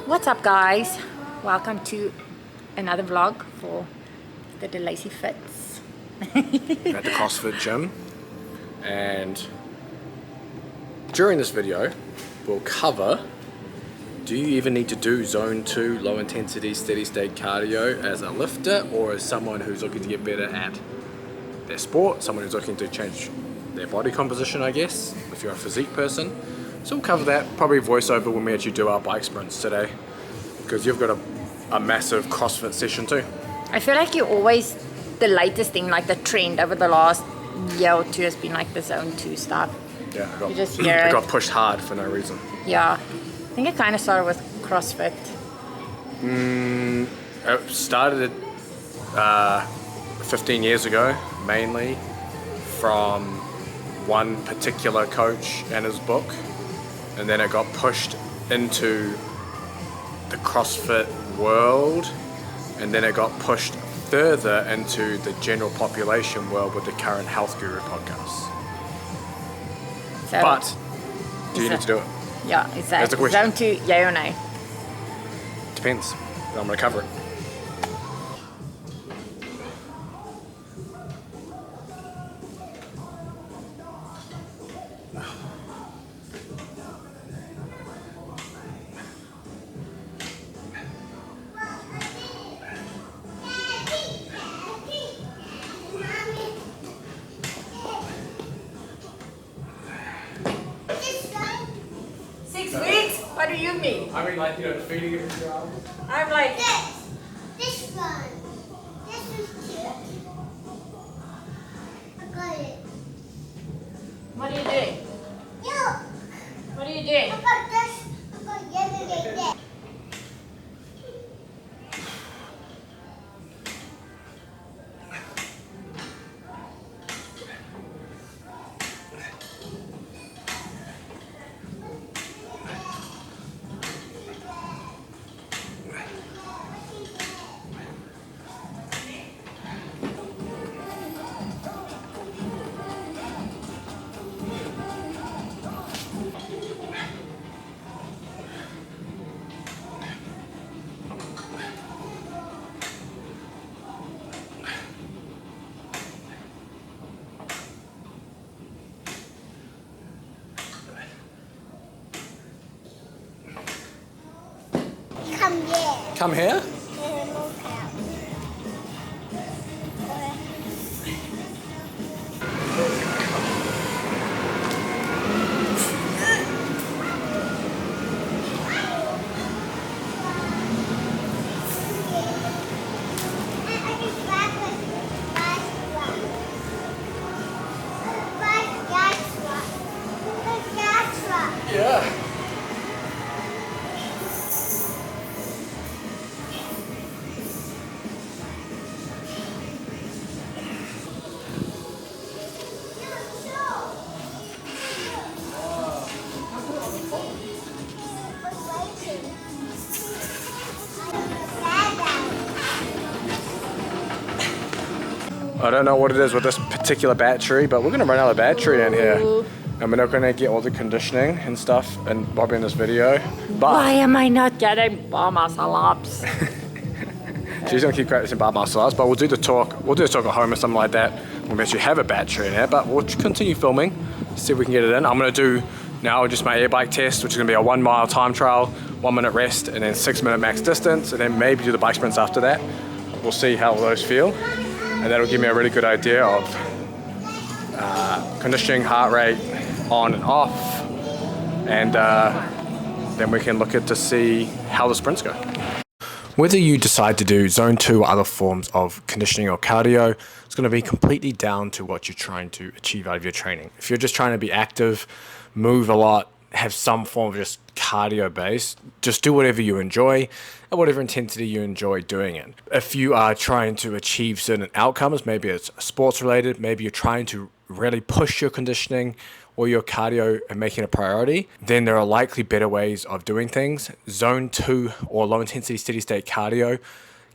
What's up, guys? Welcome to another vlog for the DeLacy Fits. At the CrossFit gym, and during this video we'll cover: do you even need to do zone 2 low intensity steady state cardio as a lifter or as someone who's looking to get better at their sport, someone who's looking to change their body composition, I guess, if you're a physique person. So we'll cover that, probably voiceover when we actually do our bike sprints today, because you've got a massive CrossFit session too. I feel like the latest thing, like the trend over the last year or two has been like the zone 2 stuff. Yeah, You just hear I it. got pushed hard for no reason. Yeah, I think it kind of started with CrossFit. It started 15 years ago, mainly from one particular coach and his book, and then it got pushed into the CrossFit world, and then it got pushed further into the general population world with the current Health Guru podcast. So, But do you is need it- to do it? yeah, is that That's the question. zone 2, yay or nay? Depends. I'm going to cover it. What do you mean? I mean, like, feeding it with your arms. I'm like, This one. This is cute. I got it. what are you doing? Look, What are you doing? I got this. I got yellow. Come here. Come here. Yeah. I don't know what it is with this particular battery, but we're going to run out of battery in here. And we're not going to get all the conditioning and stuff and Bobby in this video. Why But am I not getting bar muscle ups? she's going to keep practicing bar muscle ups, but we'll do the talk. We'll do a talk at home or something like that when we actually have a battery in here. But we'll continue filming, see if we can get it in. I'm going to do now just my air bike test, which is going to be a 1 mile time trial, 1 minute rest, and then 6 minute max distance, and then maybe do the bike sprints after that. We'll see how those feel. And that'll give me a really good idea of conditioning, heart rate, on and off, and then we can look at to see how the sprints go. Whether you decide to do zone 2 or other forms of conditioning or cardio, it's going to be completely down to what you're trying to achieve out of your training. If you're just trying to be active, move a lot, have some form of just cardio base, just do whatever you enjoy at whatever intensity you enjoy doing it. If you are trying to achieve certain outcomes, maybe it's sports related, maybe you're trying to really push your conditioning or your cardio and making it a priority, then there are likely better ways of doing things. Zone 2 or low intensity steady state cardio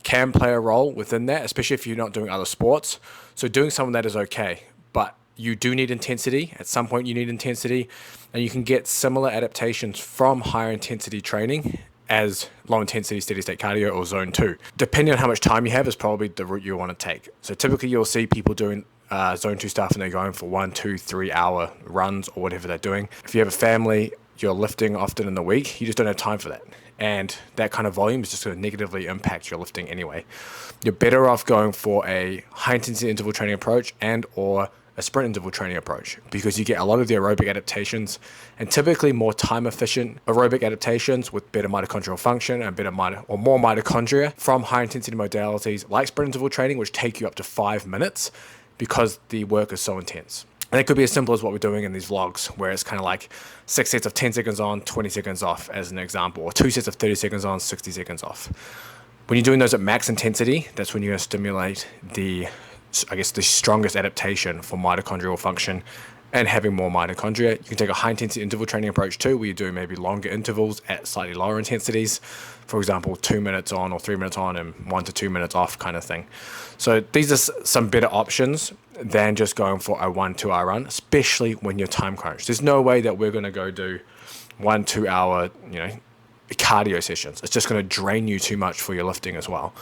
can play a role within that, especially if you're not doing other sports. So doing some of that is okay, but you do need intensity. At some point you need intensity, and you can get similar adaptations from higher intensity training as low intensity steady state cardio or zone 2. Depending on how much time you have is probably the route you want to take. So typically you'll see people doing zone 2 stuff and they're going for 1, 2, 3 hour runs or whatever they're doing. If you have a family, you're lifting often in the week, you just don't have time for that. And that kind of volume is just going to negatively impact your lifting anyway. You're better off going for a high intensity interval training approach and or a sprint interval training approach, because you get a lot of the aerobic adaptations and typically more time efficient aerobic adaptations with better mitochondrial function and more mitochondria from high intensity modalities like sprint interval training, which take you up to 5 minutes because the work is so intense. And it could be as simple as what we're doing in these vlogs, where it's kind of like 6 sets of 10 seconds on, 20 seconds off as an example, or 2 sets of 30 seconds on, 60 seconds off. When you're doing those at max intensity, that's when you're going to stimulate the strongest adaptation for mitochondrial function and having more mitochondria. You can take a high intensity interval training approach too, where you do maybe longer intervals at slightly lower intensities. For example, 2 minutes on or 3 minutes on and 1 to 2 minutes off kind of thing. So these are some better options than just going for a 1-2 hour run, especially when you're time crunched. There's no way that we're going to go do 1-2 hour, cardio sessions. It's just going to drain you too much for your lifting as well.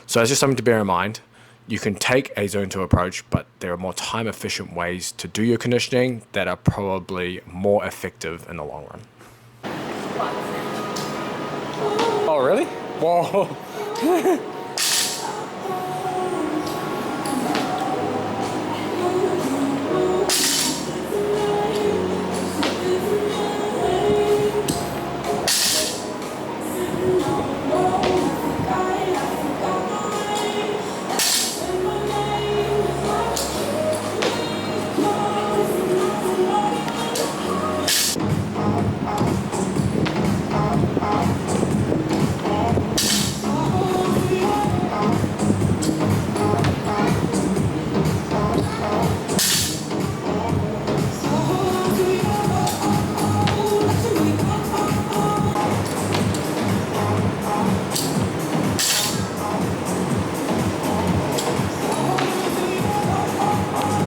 So it's just something to bear in mind. You can take a zone 2 approach, but there are more time efficient ways to do your conditioning that are probably more effective in the long run. Oh, really? Whoa.